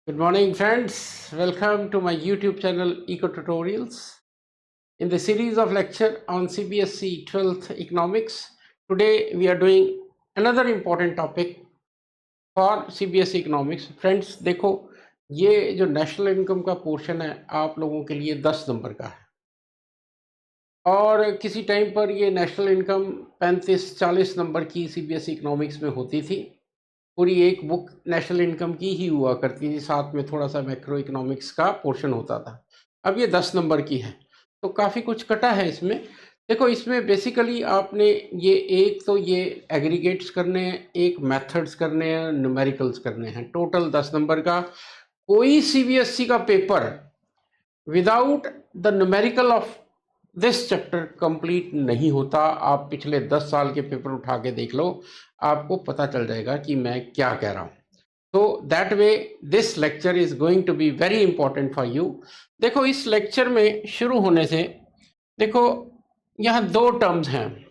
Good morning, friends. Welcome to my YouTube channel Eco Tutorials. In the series of lecture on CBSE 12th Economics, today we are doing another important topic for CBSE Economics. Friends, देखो ये जो national income का portion है आप लोगों के लिए 10 number का है और किसी टाइम पर ये नेशनल इनकम 35-40 नंबर की CBSE इकोनॉमिक्स में होती थी। पूरी एक बुक नेशनल इनकम की ही हुआ करती थी, साथ में थोड़ा सा मैक्रो इकोनॉमिक्स का पोर्शन होता था। अब ये 10 नंबर की है तो काफ़ी कुछ कटा है इसमें। देखो इसमें बेसिकली आपने ये एक तो ये एग्रीगेट्स करने हैं, एक मेथड्स करने हैं, न्यूमेरिकल्स करने हैं। टोटल 10 नंबर का। कोई सीबीएसई का paper without the numerical of this chapter complete नहीं होता। आप पिछले 10 साल के पेपर उठा के देख लो, आपको पता चल जाएगा कि मैं क्या कह रहा हूँ। तो that way this lecture is going to be very important for you. देखो इस लेक्चर में शुरू होने से देखो यहाँ दो टर्म्स हैं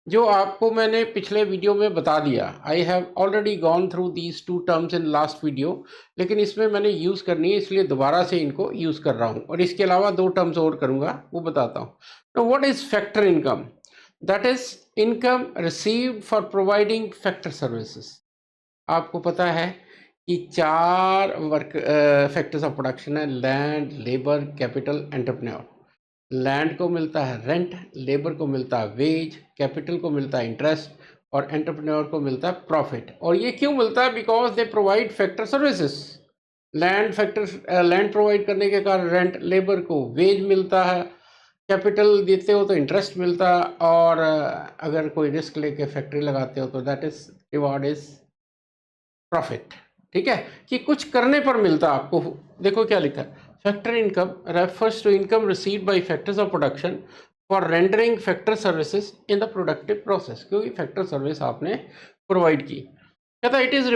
जो आपको मैंने पिछले वीडियो में बता दिया। I have already gone through these two terms in last video, लेकिन इसमें मैंने यूज़ करनी है इसलिए दोबारा से इनको यूज़ कर रहा हूँ और इसके अलावा दो टर्म्स और करूँगा, वो बताता हूँ। तो what is factor income? That is income received for providing factor services. आपको पता है कि चार वर्क फैक्टर्स ऑफ प्रोडक्शन है: land, labour, capital, entrepreneur. Land को मिलता है रेंट, लेबर को मिलता है वेज, कैपिटल को मिलता है इंटरेस्ट और एंटरप्रेन्योर को मिलता है प्रॉफिट। और ये क्यों मिलता है? Because they provide factor services. Land provide करने के कारण रेंट, लेबर को वेज मिलता है, कैपिटल देते हो तो इंटरेस्ट मिलता है, और अगर कोई रिस्क लेके फैक्ट्री लगाते हो तो that is reward is profit. ठीक है, कि कुछ करने पर मिलता है आपको। देखो क्या लिखा है: factor income refers to income received by factors of production for rendering factor services in the productive process. क्योंकि फैक्टर सर्विस आपने प्रोवाइड की। कहता है it is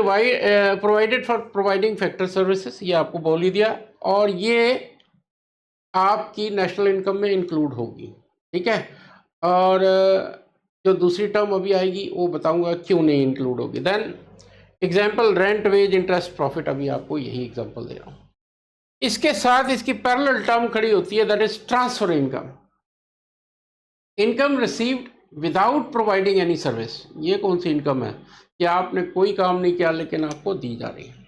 provided for providing factor services, ये आपको बोल ही दिया, और ये आपकी नेशनल इनकम में इंक्लूड होगी। ठीक है, और जो दूसरी टर्म अभी आएगी वो बताऊंगा क्यों नहीं इंक्लूड होगी। Then example rent, wage, interest, profit, अभी आपको यही एग्जाम्पल दे रहा हूँ। इसके साथ इसकी पैरेलल टर्म खड़ी होती है, that is transfer income. Income received without providing any service. ये कौन सी इनकम है कि आपने कोई काम नहीं किया लेकिन आपको दी जा रही है?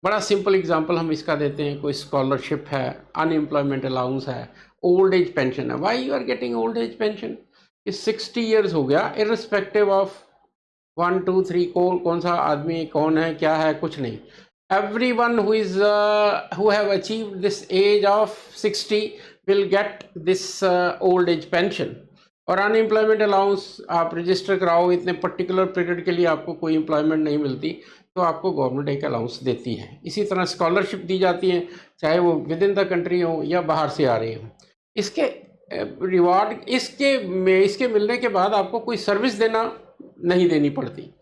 बड़ा सिंपल एग्जांपल हम इसका देते हैं। कोई स्कॉलरशिप है, अनएम्प्लॉयमेंट अलाउंस है, ओल्ड एज पेंशन है। Why you are getting old age pension? कि 60 ईयर्स हो गया, इररिस्पेक्टिव ऑफ 1 2 3 कौन सा आदमी कौन है क्या है कुछ नहीं। Everyone who have achieved this age of 60 will get this old age pension। और अनएम्प्लॉयमेंट अलाउंस आप रजिस्टर कराओ, इतने पर्टिकुलर पीरियड के लिए आपको कोई एम्प्लॉयमेंट नहीं मिलती तो आपको गवर्नमेंट एक अलाउंस देती है। इसी तरह स्कॉलरशिप दी जाती है, चाहे वो विद इन द कंट्री हो या बाहर से आ रही हो। इसके रिवार्ड इसके मिलने के बाद आपको कोई सर्विस देना नहीं देनी पड़ती।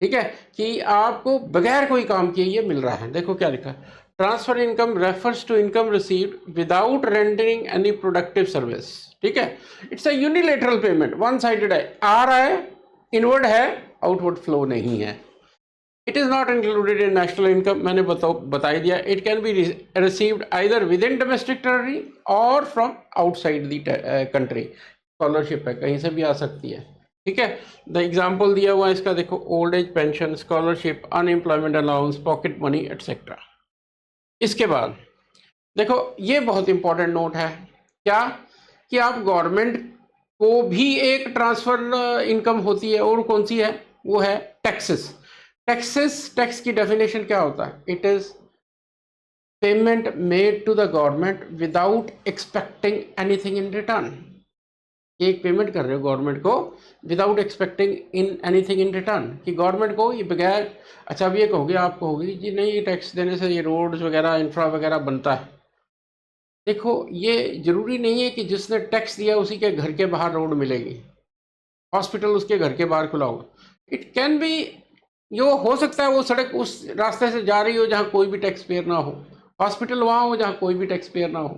ठीक है, कि आपको बगैर कोई काम किए ये मिल रहा है। देखो क्या लिखा है: transfer income refers to income received without rendering any productive service. ठीक है, it's a unilateral payment, one sided है, आ रहा है, इनवर्ड है, आउटवर्ड फ्लो नहीं है। It is not included in national income, मैंने बता ही दिया। It can be received either within domestic territory और from outside the country. Scholarship है, कहीं से भी आ सकती है। ठीक है, द एग्जाम्पल दिया हुआ है इसका, देखो: old age pension, scholarship, unemployment allowance, pocket money, etcetera. इसके बाद देखो ये बहुत इंपॉर्टेंट नोट है, क्या कि आप गवर्नमेंट को भी एक ट्रांसफर इनकम होती है, और कौन सी है? वो है टैक्सेस। टैक्स की डेफिनेशन क्या होता है? It is payment made to the government without expecting anything in return. एक पेमेंट कर रहे हो गवर्नमेंट को without expecting in anything in return, कि गवर्नमेंट को ये बगैर, अच्छा अब ये कहोगे, आप कहोगे जी नहीं ये टैक्स देने से ये रोड्स वगैरह इंफ्रा वगैरह बनता है। देखो ये जरूरी नहीं है कि जिसने टैक्स दिया उसी के घर के बाहर रोड मिलेगी, हॉस्पिटल उसके घर के बाहर खुला होगा। इट कैन बी, यो हो सकता है वो सड़क उस रास्ते से जा रही हो जहाँ कोई भी टैक्स पेयर ना हो, हॉस्पिटल वहाँ हो जहाँ कोई भी टैक्स पेयर ना हो।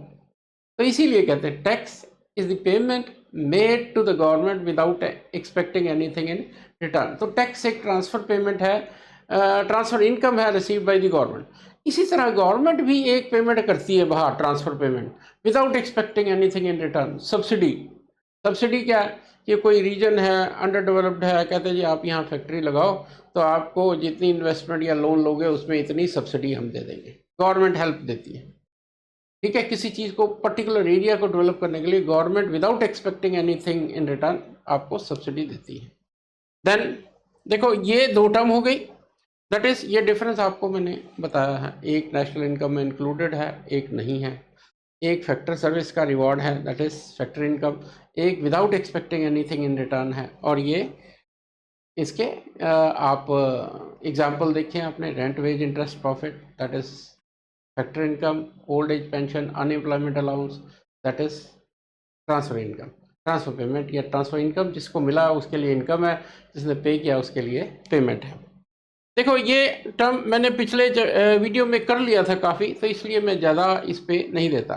तो इसीलिए कहते हैं tax is the payment made to the government without expecting anything in return. तो टैक्स एक ट्रांसफर पेमेंट है ट्रांसफ़र इनकम है रिसीव बाय द गवर्नमेंट। इसी तरह गवर्नमेंट भी एक पेमेंट करती है बाहर, transfer payment, without expecting anything in return. Subsidy, subsidy क्या है कि कोई रीजन है अंडर डेवलप्ड है, कहते हैं जी आप यहाँ फैक्ट्री लगाओ तो आपको जितनी इन्वेस्टमेंट या लोन लोगे उसमें इतनी सब्सिडी हम दे देंगे, गवर्नमेंट हेल्प देती है। ठीक है, किसी चीज़ को पर्टिकुलर एरिया को डेवलप करने के लिए government without expecting anything in return आपको सब्सिडी देती है। देन देखो ये दो टर्म हो गई, दैट इज ये डिफरेंस आपको मैंने बताया है, एक नेशनल इनकम में इंक्लूडेड है, एक नहीं है। एक फैक्टर सर्विस का रिवॉर्ड है, दैट इज फैक्टर इनकम, एक without expecting anything in return है। और ये इसके आप एग्जांपल देखें आपने, rent wage interest profit, that is factor income, old age pension, unemployment allowance, that is transfer income, transfer payment या ट्रांसफर इनकम, जिसको मिला उसके लिए इनकम है, जिसने पे किया उसके लिए पेमेंट है। देखो ये टर्म मैंने पिछले वीडियो में कर लिया था काफ़ी, तो इसलिए मैं ज़्यादा इस पे नहीं देता।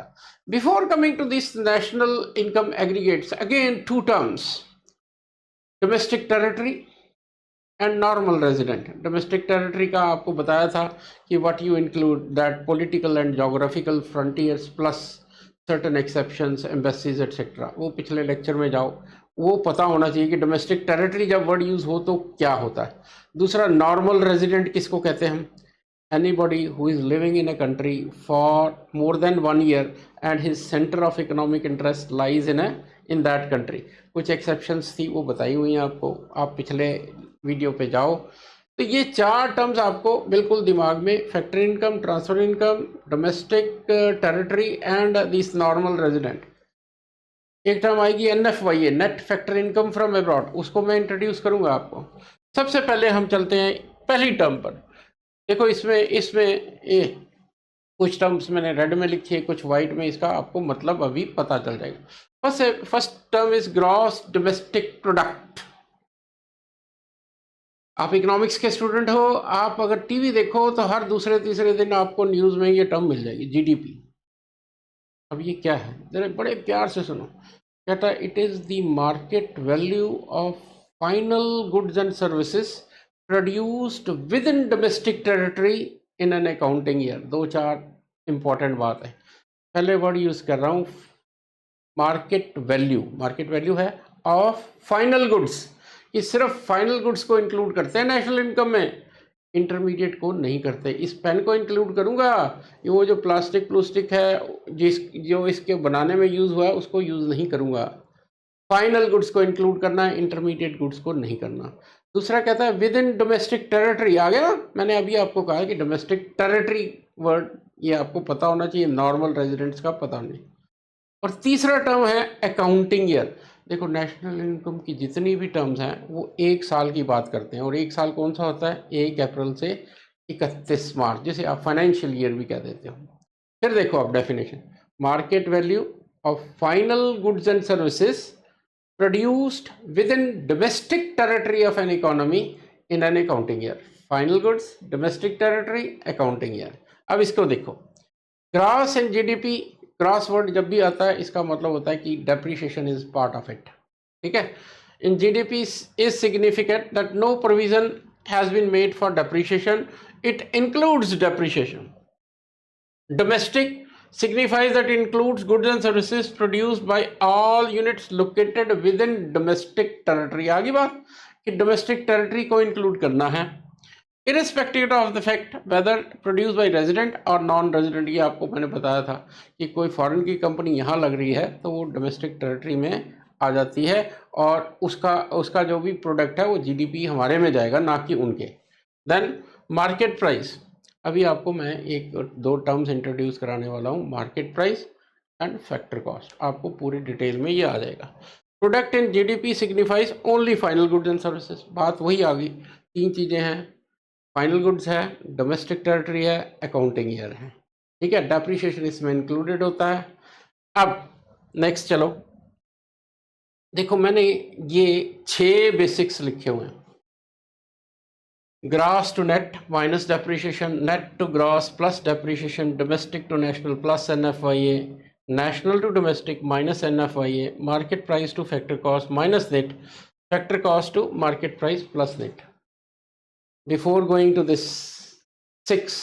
Before coming to this national income aggregates, again two terms, domestic territory and normal resident. Domestic territory का आपको बताया था कि what you include that political and geographical frontiers plus certain exceptions, embassies etcetera, वो पिछले लेक्चर में जाओ, वो पता होना चाहिए कि डोमेस्टिक टेरिटरी जब वर्ड यूज़ हो तो क्या होता है। दूसरा, नॉर्मल रेजिडेंट किसको कहते हैं हम? Anybody who is living in a country for more than 1 year and his centre of economic interest lies in that country. कुछ एक्सेप्शंस थी वो बताई हुई हैं आपको, आप पिछले वीडियो पे जाओ। तो ये 4 टर्म्स आपको बिल्कुल दिमाग में, factor income, transfer income, domestic territory and this normal resident. एक टर्म आएगी NFYA, net factor income from abroad, उसको मैं इंट्रोड्यूस करूंगा आपको। सबसे पहले हम चलते हैं पहली टर्म पर। देखो इसमें ये कुछ टर्म्स मैंने रेड में लिखी है, कुछ वाइट में, इसका आपको मतलब अभी पता चल जाएगा। First term is gross domestic product. आप इकोनॉमिक्स के स्टूडेंट हो, आप अगर टीवी देखो तो हर दूसरे तीसरे दिन आपको न्यूज़ में ये टर्म मिल जाएगी, GDP। अब ये क्या है, जरा बड़े प्यार से सुनो। कहता है it is the market value of final goods and services produced within domestic territory in an accounting year. 2-4 important बात है। पहले वर्ड यूज़ कर रहा हूँ मार्केट वैल्यू। मार्केट वैल्यू है ऑफ फाइनल गुड्स, ये सिर्फ फाइनल गुड्स को इंक्लूड करते हैं नेशनल इनकम में, इंटरमीडिएट को नहीं करते। इस पेन को इंक्लूड करूंगा, ये वो जो प्लास्टिक है जो इसके बनाने में यूज़ हुआ है उसको यूज़ नहीं करूंगा। फाइनल गुड्स को इंक्लूड करना है, इंटरमीडिएट गुड्स को नहीं करना। दूसरा कहता है विद इन डोमेस्टिक टेरिटरी। आ गया, मैंने अभी आपको कहा कि डोमेस्टिक टेरिटरी वर्ड ये आपको पता होना चाहिए, नॉर्मल रेजिडेंट्स का पता नहीं। और तीसरा टर्म है अकाउंटिंग ईयर। देखो नेशनल इनकम की जितनी भी टर्म्स हैं वो 1 साल की बात करते हैं, और 1 साल कौन सा होता है? 1 अप्रैल से 31 मार्च, जिसे आप फाइनेंशियल ईयर भी कह देते हो। फिर देखो आप definition, market value of final goods and services produced within domestic territory of an economy in an accounting year. Final goods, domestic territory, accounting year. अब इसको देखो, gross and GDP, gross word जब भी आता है इसका मतलब होता है कि depreciation is part of it. ठीक है, in GDP is significant that no provision has been made for depreciation, it includes depreciation. Domestic signifies that includes goods and services produced by all units located within domestic territory। आगे बात कि domestic territory को include करना है, irrespective of the fact whether produced by resident or non resident। ये आपको मैंने बताया था कि कोई फॉरेन की कंपनी यहाँ लग रही है तो वो डोमेस्टिक टेरिटरी में आ जाती है, और उसका जो भी प्रोडक्ट है वो GDP हमारे में जाएगा, ना कि उनके। देन मार्केट प्राइस, अभी आपको मैं 1-2 टर्म्स इंट्रोड्यूस कराने वाला हूँ, market price and factor cost, आपको पूरी डिटेल में ये आ जाएगा। Product in GDP signifies only final goods and services. बात वही आ गई, 3 चीज़ें हैं, फाइनल गुड्स है, डोमेस्टिक टेरिटरी है, अकाउंटिंग ईयर है। ठीक है, डेप्रिसिएशन इसमें इंक्लूडेड होता है। अब नेक्स्ट चलो, देखो मैंने ये 6 बेसिक्स लिखे हुए हैं। Gross to net minus depreciation, net to gross plus depreciation, domestic to national plus NFYA, national to domestic minus NFYA, market price to factor cost minus net, factor cost to market price plus net. before going to this 6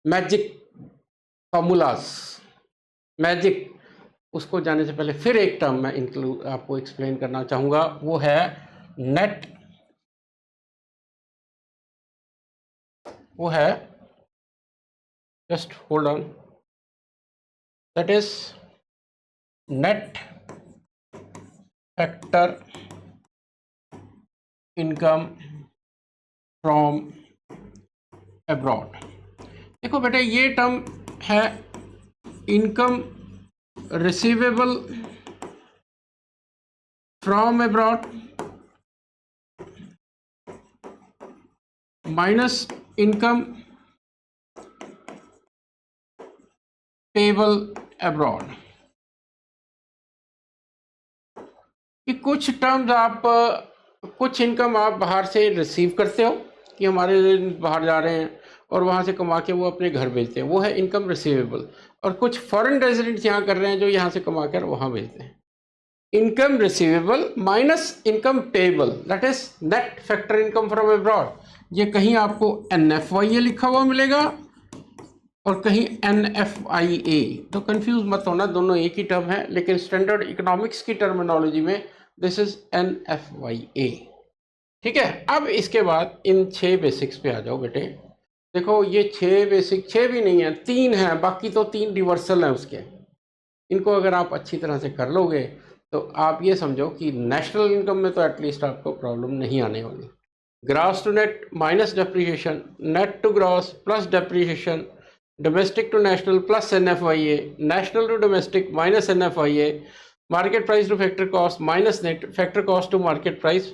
magic formulas, magic, उसको जाने से पहले फिर एक term मैं include आपको explain करना चाहूँगा, वो है नेट, वो है, just hold on, that is net factor income from abroad. देखो बेटे, ये टर्म है income receivable from abroad minus income payable abroad. कि कुछ टर्म्स आप, कुछ इनकम आप बाहर से रिसीव करते हो कि हमारे बाहर जा रहे हैं और वहाँ से कमा के वो अपने घर भेजते हैं, वो है इनकम रिसीवेबल। और कुछ फॉरेन रेजिडेंट्स यहाँ कर रहे हैं जो यहाँ से कमा कर वहाँ भेजते हैं। Income receivable minus income payable, that is net factor income from abroad. ये कहीं आपको NFYA लिखा हुआ मिलेगा और कहीं NFIA, तो कंफ्यूज मत होना, दोनों एक ही टर्म है, लेकिन स्टैंडर्ड इकोनॉमिक्स की टर्मिनोलॉजी में दिस इज NFYA। ठीक है, अब इसके बाद इन 6 बेसिक्स पे आ जाओ बेटे। देखो ये 6 बेसिक, 6 भी नहीं है, 3 है, बाकी तो 3 रिवर्सल हैं उसके। इनको अगर आप अच्छी तरह से कर लोगे तो आप ये समझो कि नेशनल इनकम में तो एटलीस्ट आपको प्रॉब्लम नहीं आने वाली। Gross to net minus depreciation, net to gross plus depreciation, domestic to national plus NFIA, national to domestic minus NFIA, market price to factor cost minus net, factor cost to market price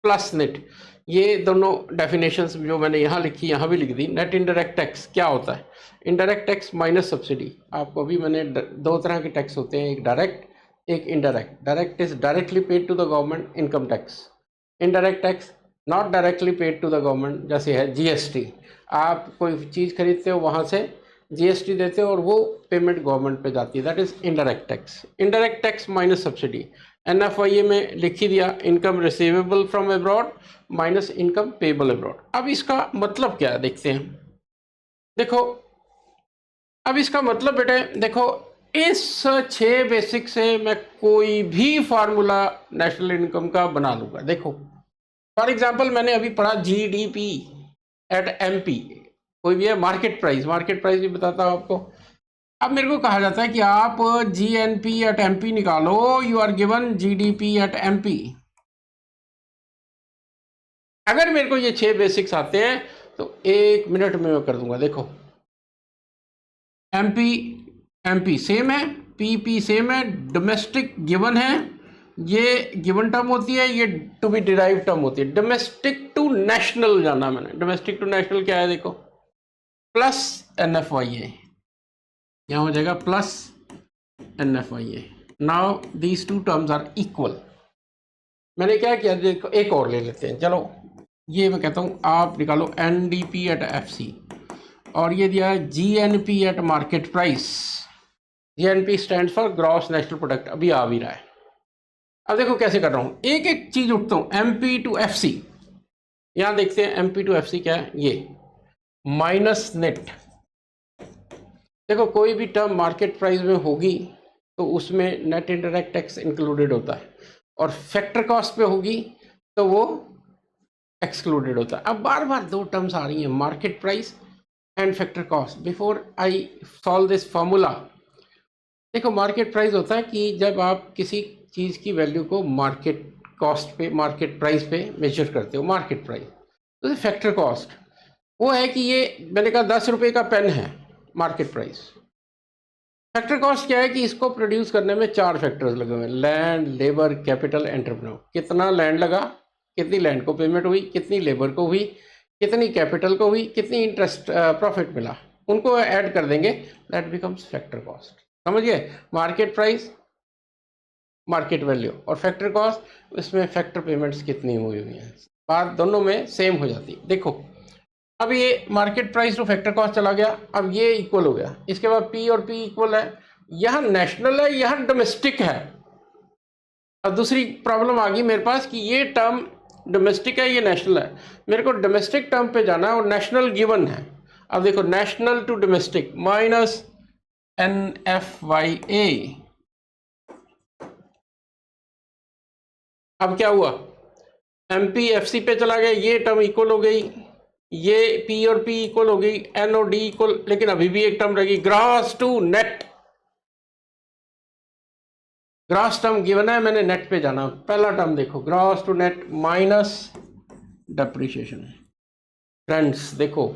plus net. ये दोनों definitions जो मैंने यहाँ लिखी यहाँ भी लिख दी। Net indirect tax क्या होता है? Indirect tax minus subsidy. आपको अभी मैंने 2 तरह के टैक्स होते हैं, एक डायरेक्ट एक indirect. Direct is directly paid to the government, income tax. Indirect tax not directly paid to the government, जैसे है GST। आप कोई चीज़ खरीदते हो, वहाँ से GST देते हो और वो पेमेंट गवर्नमेंट पे जाती है, that is indirect tax. Indirect tax minus subsidy. NFIA में लिख ही दिया, income receivable from abroad minus income payable abroad. अब इसका मतलब क्या है देखते हैं। देखो अब इसका मतलब बेटे, देखो इस 6 बेसिक से मैं कोई भी फार्मूला नेशनल इनकम का बना लूंगा। देखो फॉर एग्जांपल मैंने अभी पढ़ा GDP एट MP, कोई भी है, मार्केट प्राइस भी बताता हूँ आपको। अब मेरे को कहा जाता है कि आप GNP एट MP निकालो, you are given GDP at MP। अगर मेरे को ये 6 बेसिक्स आते हैं तो 1 मिनट में मैं कर दूंगा। देखो MP सेम है, PP सेम है, डोमेस्टिक गिवन है, ये गिवन टर्म होती है, ये टू बी डिराइव टर्म होती है। डोमेस्टिक टू नेशनल जाना मैंने, डोमेस्टिक टू नेशनल क्या है देखो, प्लस NFIA, यहाँ हो जाएगा plus NFIA। Now these 2 terms are equal. मैंने क्या किया, देखो एक और ले लेते हैं, चलो ये मैं कहता हूँ आप निकालो NDP एट FC, और ये दिया है GNP eight market price. GNP stand for gross national product, अभी आ भी रहा है। अब देखो कैसे कर रहा हूँ, एक एक चीज उठता हूँ। MP टू FC, यहाँ देखते हैं MP टू FC क्या है, ये माइनस नेट। देखो कोई भी टर्म मार्केट प्राइस में होगी तो उसमें नेट इनडायरेक्ट टैक्स इंक्लूडेड होता है, और फैक्टर कॉस्ट पे होगी तो वो एक्सक्लूडेड होता है। अब बार बार 2 टर्म्स आ रही हैं, market price and factor cost. Before I solve this formula, देखो मार्केट प्राइस होता है कि जब आप किसी चीज़ की वैल्यू को मार्केट कॉस्ट पे, मार्केट प्राइस पे मेजर करते हो, मार्केट प्राइस। तो फैक्टर कॉस्ट वो है कि ये मैंने कहा 10 रुपये का पेन है, मार्केट प्राइस। फैक्टर कॉस्ट क्या है कि इसको प्रोड्यूस करने में 4 फैक्टर्स लगे हुए हैं, लैंड, लेबर, कैपिटल, एंटरप्रेन्योर। कितना लैंड लगा, कितनी लैंड को पेमेंट हुई, कितनी लेबर को हुई, कितनी कैपिटल को हुई, कितनी इंटरेस्ट प्रॉफिट मिला, उनको ऐड कर देंगे, दैट बिकम्स फैक्टर कॉस्ट। समझ गए? मार्केट प्राइस, मार्केट वैल्यू, और फैक्टर कॉस्ट, इसमें फैक्टर पेमेंट्स कितनी हुई हुई हैं, बात दोनों में सेम हो जाती है। देखो अब ये market price to factor cost चला गया, अब ये इक्वल हो गया। इसके बाद P और P इक्वल है, यहाँ नेशनल है, यहाँ डोमेस्टिक है। अब दूसरी प्रॉब्लम आ गई मेरे पास कि ये टर्म डोमेस्टिक है, ये नेशनल है। मेरे को डोमेस्टिक टर्म पे जाना है और नेशनल गिवन है। अब देखो national to domestic minus NFYA। अब क्या हुआ, MPFC पे चला गया, ये टर्म इक्वल हो गई, ये P और P इक्वल हो गई, N और D इक्वल, लेकिन अभी भी एक टर्म रहेगी gross to net. Gross term given है, मैंने नेट पे जाना। पहला टर्म देखो gross to net minus depreciation. Friends देखो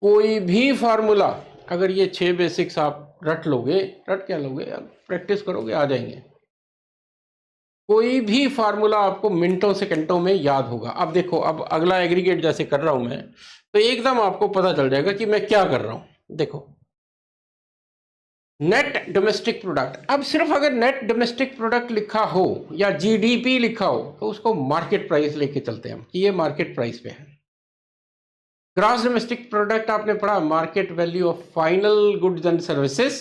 कोई भी फार्मूला, अगर ये 6 बेसिक्स आप रट क्या लोगे, प्रैक्टिस करोगे आ जाएंगे। कोई भी फार्मूला आपको मिनटों सेकंडों में याद होगा। अब देखो, अब अगला एग्रीगेट जैसे कर रहा हूं मैं, तो एकदम आपको पता चल जाएगा कि मैं क्या कर रहा हूं। देखो नेट डोमेस्टिक प्रोडक्ट, अब सिर्फ अगर नेट डोमेस्टिक प्रोडक्ट लिखा हो या GDP लिखा हो तो उसको मार्केट प्राइस लेके चलते हैं हम कि ये मार्केट प्राइस पे है। ग्रॉस डोमेस्टिक प्रोडक्ट आपने पढ़ा, market value of final goods and services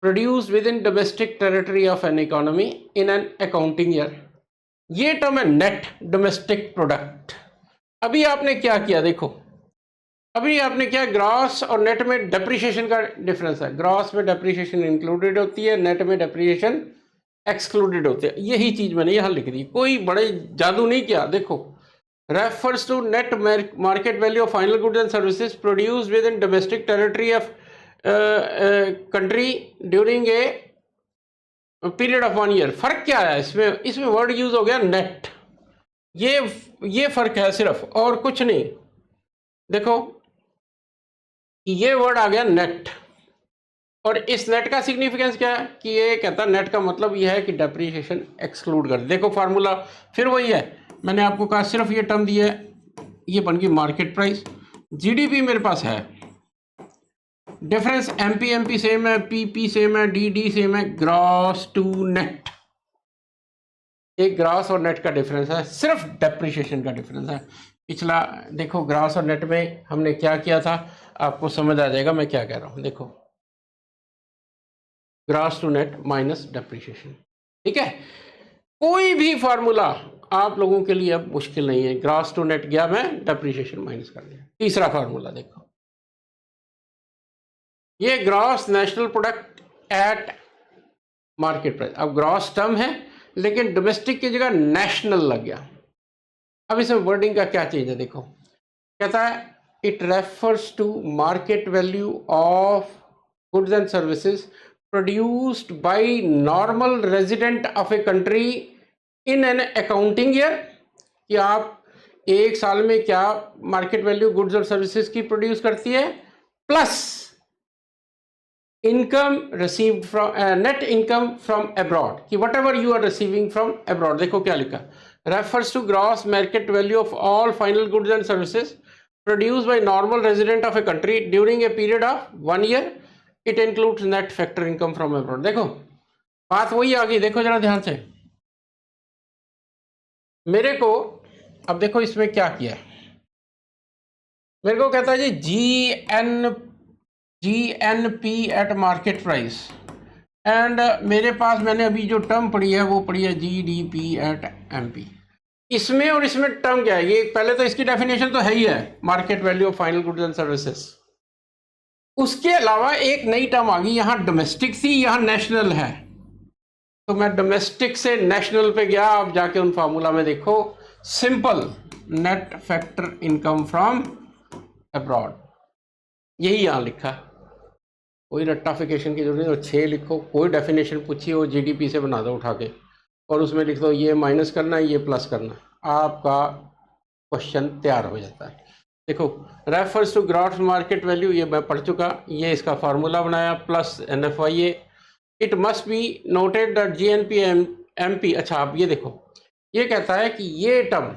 produce within domestic territory of an economy in an accounting year. ये टर्म है नेट डोमेस्टिक प्रोडक्ट। अभी आपने क्या किया, देखो अभी आपने क्या, ग्रॉस और नेट में डेप्रिसिएशन का डिफरेंस है। ग्रॉस में डेप्रिसिएशन इंक्लूडेड होती है, नेट में डेप्रिसिएशन एक्सक्लूडेड होते हैं। यही चीज मैंने यहाँ लिख दी, कोई बड़े जादू नहीं किया। देखो refers to net market value of final goods and services produce within domestic territory of country during a period of 1 year. फर्क क्या है इसमें वर्ड यूज हो गया नेट, ये फर्क है सिर्फ और कुछ नहीं। देखो ये वर्ड आ गया नेट, और इस नेट का सिग्निफिकेंस क्या है कि ये कहता है नेट का मतलब यह है कि डेप्रिसिएशन एक्सक्लूड कर। देखो फार्मूला फिर वही है, मैंने आपको कहा सिर्फ ये टर्म दी है, ये बन गई मार्केट प्राइस। GDP मेरे पास है, डिफरेंस MP सेम है, PP सेम है, DD सेम है, ग्रॉस टू नेट। एक ग्रॉस और नेट का डिफरेंस है, सिर्फ डेप्रिसिएशन का डिफरेंस है। पिछला देखो ग्रॉस और नेट में हमने क्या किया था, आपको समझ आ जाएगा मैं क्या कह रहा हूं। देखो gross to net minus depreciation, ठीक है। कोई भी फार्मूला आप लोगों के लिए अब मुश्किल नहीं है। ग्रॉस टू नेट गया मैं, डेप्रिसिएशन माइनस कर दिया। तीसरा फार्मूला देखो, ये gross national product at market price. अब ग्रॉस टर्म है लेकिन डोमेस्टिक की जगह नेशनल लग गया। अब इसमें वर्डिंग का क्या चीज है, देखो कहता है it refers to market value of goods and services produced by normal resident of a country in an accounting year, कि आप एक साल में क्या मार्केट वैल्यू गुड्स और सर्विसेज की प्रोड्यूस करती है, plus income received from net income from abroad, कि whatever you are receiving from abroad. देखो क्या लिखा, refers to gross market value of all final goods and services produced by normal resident of a country during a period of 1 year. It includes net factor income from abroad. देखो बात वही आ गई, देखो जरा ध्यान से मेरे को। अब देखो इसमें क्या किया है, मेरे को कहता है जी GNP eight market price, and मेरे पास मैंने अभी जो टर्म पढ़ी है वो पढ़ी है GDP एट MP। इसमें और इसमें टर्म क्या है, ये पहले तो इसकी डेफिनेशन तो है ही है, market value of final goods and services. उसके अलावा एक नई टर्म आ गई, यहाँ डोमेस्टिक थी, यहाँ नेशनल है, तो मैं डोमेस्टिक से नेशनल पे गया। आप जाके उन फार्मूला में देखो, simple net factor income from abroad, यही यहाँ लिखा। कोई रट्टाफिकेशन की जरूरत नहीं, 6 लिखो, कोई डेफिनेशन पूछी हो GDP से बना दो उठा के, और उसमें लिख दो ये माइनस करना है, ये प्लस करना, आपका क्वेश्चन तैयार हो जाता है। देखो refers to gross market value, ये मैं पढ़ चुका, ये इसका फार्मूला बनाया, plus NFYA। It must be noted that GNP MP। अच्छा आप ये देखो, ये कहता है कि ये टर्म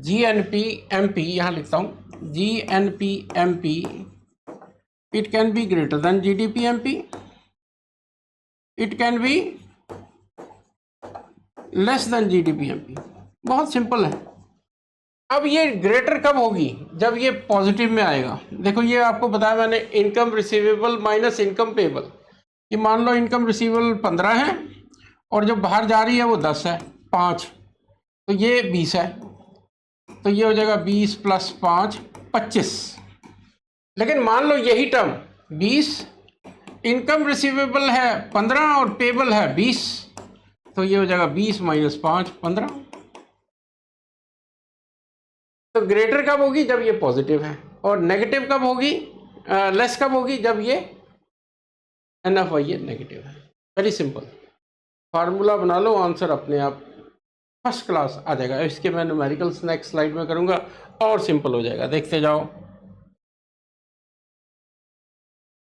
GNP MP, यहाँ लिखता हूँ GNP MP, it can be greater than GDP MP, it can be less than GDP MP। बहुत सिंपल है। अब ये ग्रेटर कब होगी, जब ये पॉजिटिव में आएगा। देखो ये आपको बताया मैंने, income receivable minus income payable, कि मान लो इनकम रिसीवेबल 15 है और जो बाहर जा रही है वो 10 है, 5, तो ये 20 है, तो ये हो जाएगा 20 + 5 25। लेकिन मान लो यही टर्म 20, इनकम रिसीवेबल है 15 और पेबल है 20, तो ये हो जाएगा 20 - 5 15। तो ग्रेटर कब होगी? जब ये पॉजिटिव है, और नेगेटिव कब होगी? लेस कब होगी? जब ये NFI नेगेटिव है। वेरी सिंपल, फार्मूला बना लो, आंसर अपने आप फर्स्ट क्लास आ जाएगा। इसके मैं न्यूमेरिकल्स नेक्स्ट स्लाइड में करूंगा और सिंपल हो जाएगा, देखते जाओ।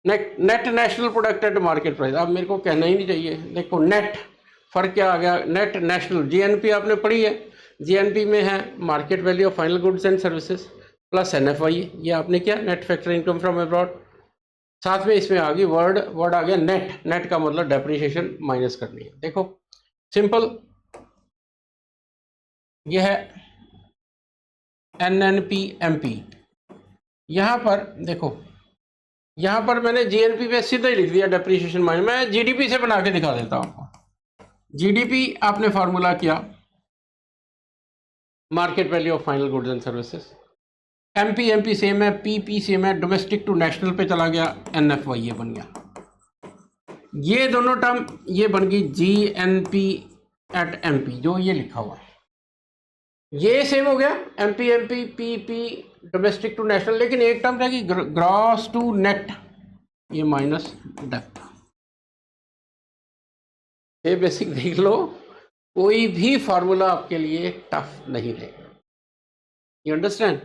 Net national product at market price, अब मेरे को कहना ही नहीं चाहिए। देखो नेट फर्क क्या आ गया, नेट नेशनल, जीएनपी आपने पढ़ी है, जीएनपी में है market value of final goods and services plus NFI, ये आपने क्या net factor income from abroad. साथ में इसमें आ गई वर्ड आ गया नेट, नेट का मतलब डेप्रिसिएशन माइनस करनी है। देखो सिंपल, यह है NNPMP। यहाँ पर देखो, यहाँ पर मैंने जीएनपी पे सीधा ही लिख दिया डेप्रिसिएशन माइनस। मैं जीडीपी से बना के दिखा देता हूँ आपको। जीडीपी आपने फार्मूला किया market value of final goods and services, MP same है, पीपी सेम है, डोमेस्टिक टू नेशनल पे चला गया, NFY ये बन गया। ये दोनों टर्म ये बन गई GNP एट MP, जो ये लिखा हुआ है ये सेम हो गया, MP PP domestic to national. लेकिन एक टर्म रहेगी ग्रॉस टू नेट, ये माइनस डेप्थ। ये बेसिक देख लो, कोई भी फार्मूला आपके लिए टफ नहीं रहेगा। You understand?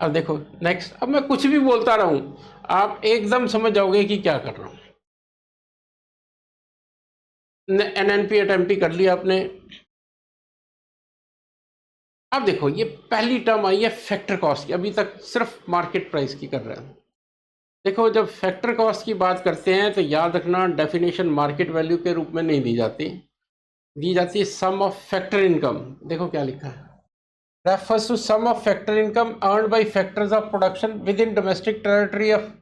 अब देखो नेक्स्ट, अब मैं कुछ भी बोलता रहूं आप एकदम समझ जाओगे कि क्या कर रहा हूं। NNP एट MP कर लिया आपने। अब देखो ये पहली टर्म आई है फैक्टर कॉस्ट की, अभी तक सिर्फ मार्केट प्राइस की कर रहे हैं। देखो जब फैक्टर कॉस्ट की बात करते हैं तो याद रखना डेफिनेशन मार्केट वैल्यू के रूप में नहीं दी जाती, दी जाती है सम ऑफ फैक्टर इनकम। देखो क्या लिखा है, refers to sum of factor income earned by factors of production within domestic territory of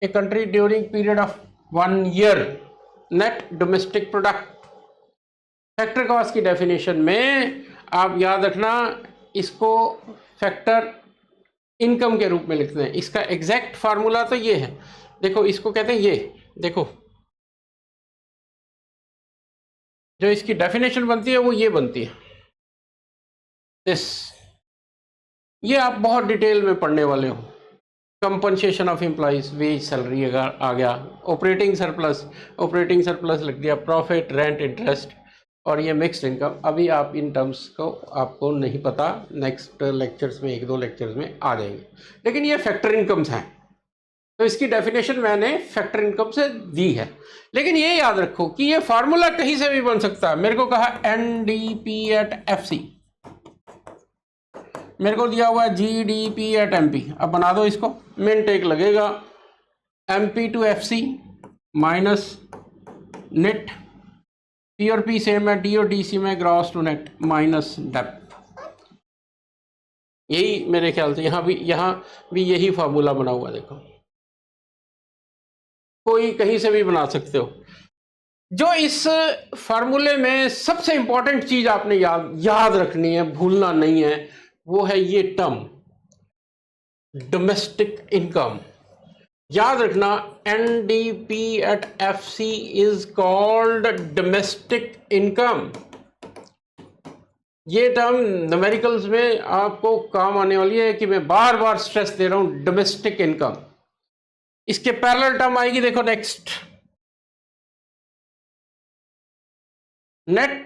a country during period of 1 year net domestic product. Factor cost की डेफिनेशन में आप याद रखना इसको फैक्टर इनकम के रूप में लिखते हैं। इसका एग्जैक्ट फार्मूला तो ये है, देखो इसको कहते हैं ये, देखो जो इसकी डेफिनेशन बनती है वो ये बनती है दिस, ये आप बहुत डिटेल में पढ़ने वाले हो। Compensation of employees wage salary अगर आ गया, ऑपरेटिंग सरप्लस लिख दिया, प्रॉफिट रेंट इंटरेस्ट, और ये मिक्स्ड इनकम। अभी आप इन टर्म्स को आपको नहीं पता, नेक्स्ट लेक्चर्स में 1-2 लेक्चर्स में आ जाएंगे। लेकिन ये फैक्टर इनकम्स हैं, तो इसकी डेफिनेशन मैंने फैक्टर इनकम से दी है। लेकिन ये याद रखो कि ये फार्मूला कहीं से भी बन सकता है। मेरे को कहा NDP एट FC, मेरे को दिया हुआ है GDP एट MP। अब बना दो इसको, मिनट एक लगेगा, MP to FC minus net, P और P सेम है, D और DC में gross to net minus depth. यही मेरे ख्याल से यहाँ भी यही फार्मूला बना हुआ है। देखो कोई कहीं से भी बना सकते हो। जो इस फार्मूले में सबसे इंपॉर्टेंट चीज आपने याद रखनी है, भूलना नहीं है, वो है ये टर्म डोमेस्टिक इनकम। याद रखना NDP at FC is called domestic income. ये टर्म न्यूमेरिकल्स में आपको काम आने वाली है कि मैं बार बार स्ट्रेस दे रहा हूं, डोमेस्टिक इनकम। इसके पैरेलल टर्म आएगी, देखो next, net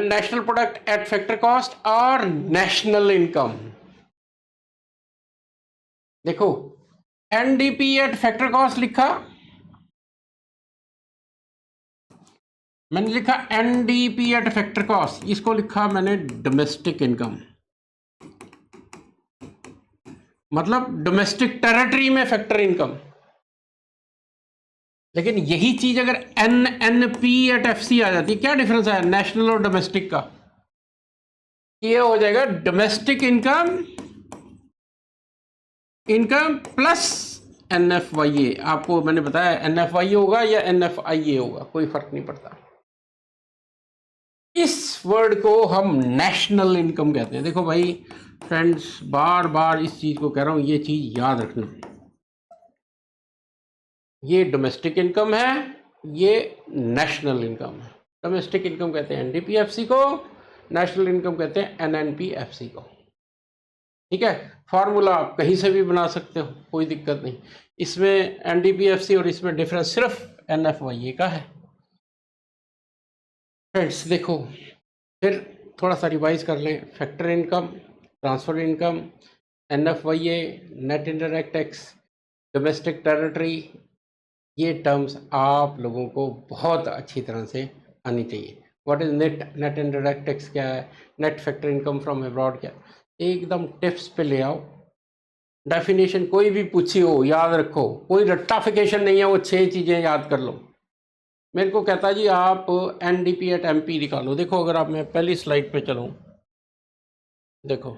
national product at factor cost और नेशनल इनकम। देखो NDP एट फैक्टर कॉस्ट लिखा, मैंने लिखा NDP एट फैक्टर कॉस्ट, इसको लिखा मैंने डोमेस्टिक इनकम, मतलब डोमेस्टिक टेरिटरी में फैक्टर इनकम। लेकिन यही चीज अगर NNP एट FC आ जाती, क्या डिफरेंस है नेशनल और डोमेस्टिक का? ये हो जाएगा डोमेस्टिक इनकम प्लस NFYA। आपको मैंने बताया NFYA होगा या NFIA होगा, कोई फर्क नहीं पड़ता। इस वर्ड को हम नेशनल इनकम कहते हैं। देखो भाई फ्रेंड्स, बार बार इस चीज को कह रहा हूं, ये चीज याद रखना। ये डोमेस्टिक इनकम है, ये नेशनल इनकम है। डोमेस्टिक इनकम कहते हैं एनडीपीएफसी को, नेशनल इनकम कहते हैं एनएनपीएफसी को। ठीक है, फार्मूला आप कहीं से भी बना सकते हो, कोई दिक्कत नहीं। इसमें एनडीपीएफसी और इसमें डिफरेंस सिर्फ एनएफवाईए का है। फ्रेंड्स देखो, फिर थोड़ा सा रिवाइज कर लें। Factor income, transfer income, NFIA, net indirect tax, domestic territory, ये टर्म्स आप लोगों को बहुत अच्छी तरह से आनी चाहिए। What is net indirect tax क्या है, net factor income from abroad क्या, एकदम टिप्स पे ले आओ। डेफिनेशन कोई भी पूछी हो याद रखो, कोई रट्टाफिकेशन नहीं है, वो 6 चीज़ें याद कर लो। मेरे को कहता जी आप एनडीपी एट एमपी निकालो। देखो अगर आप, मैं पहली स्लाइड पे चलूँ, देखो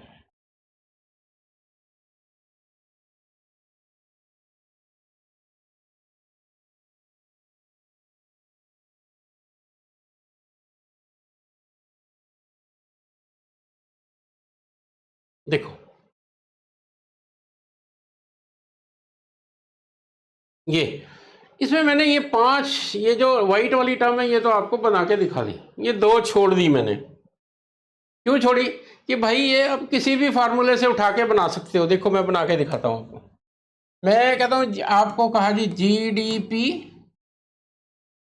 देखो ये इसमें मैंने ये 5, ये जो वाइट वाली टर्म है ये तो आपको बना के दिखा दी, ये 2 छोड़ दी मैंने। क्यों छोड़ी? कि भाई ये अब किसी भी फार्मूले से उठा के बना सकते हो। देखो मैं बना के दिखाता हूँ आपको। मैं कहता हूँ आपको कहा जी जीडीपी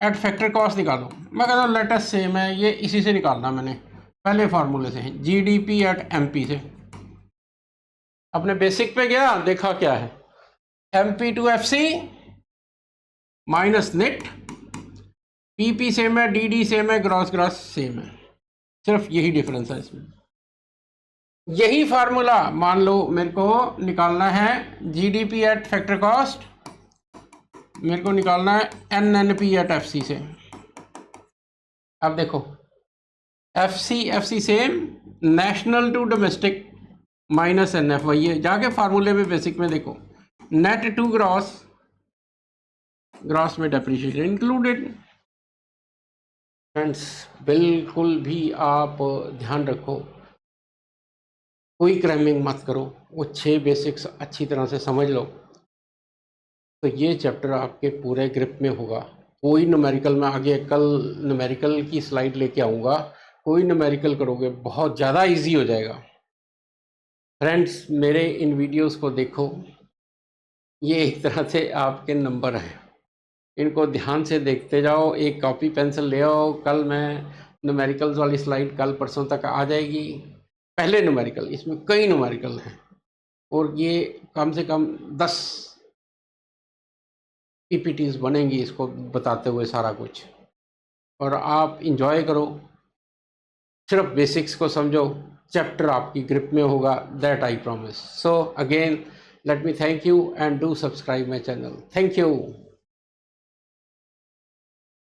एट फैक्टर कॉस्ट निकालो। मैं कहता हूँ लेटेस्ट से, मैं ये इसी से निकालना, मैंने पहले फार्मूले से जीडीपी एट एमपी से। अपने बेसिक पे गया, देखा क्या है, MP to FC minus net, PP same है, डीडी सेम है, ग्रॉस ग्रॉस सेम है, सिर्फ यही डिफरेंस है इसमें। यही फार्मूला मान लो मेरे को निकालना है जीडीपी एट फैक्टर कॉस्ट, मेरे को निकालना है एनएनपी एट एफसी से। अब देखो FC same, national to domestic minus NFIA, जाके फार्मूले में बेसिक में देखो, नेट टू ग्रॉस, ग्रॉस में डेप्रिसिएशन इंक्लूडेड। फ्रेंड्स बिल्कुल भी आप ध्यान रखो, कोई क्रैमिंग मत करो, वो 6 बेसिक्स अच्छी तरह से समझ लो, तो ये चैप्टर आपके पूरे ग्रिप में होगा। कोई न्यूमेरिकल में आगे, कल न्यूमेरिकल की स्लाइड लेके आऊँगा, कोई न्यूमेरिकल करोगे बहुत ज़्यादा इजी हो जाएगा। फ्रेंड्स मेरे इन वीडियोस को देखो, ये एक तरह से आपके नंबर हैं, इनको ध्यान से देखते जाओ। एक कॉपी पेंसिल ले आओ, कल मैं न्यूमेरिकल्स वाली स्लाइड कल परसों तक आ जाएगी। पहले न्यूमेरिकल, इसमें कई न्यूमेरिकल हैं और ये कम से कम 10 पीपीटीज बनेंगी इसको बताते हुए सारा कुछ, और आप इंजॉय करो, सिर्फ बेसिक्स को समझो, चैप्टर आपकी ग्रिप में होगा, that I promise. So again let me thank you and do subscribe my channel. Thank you.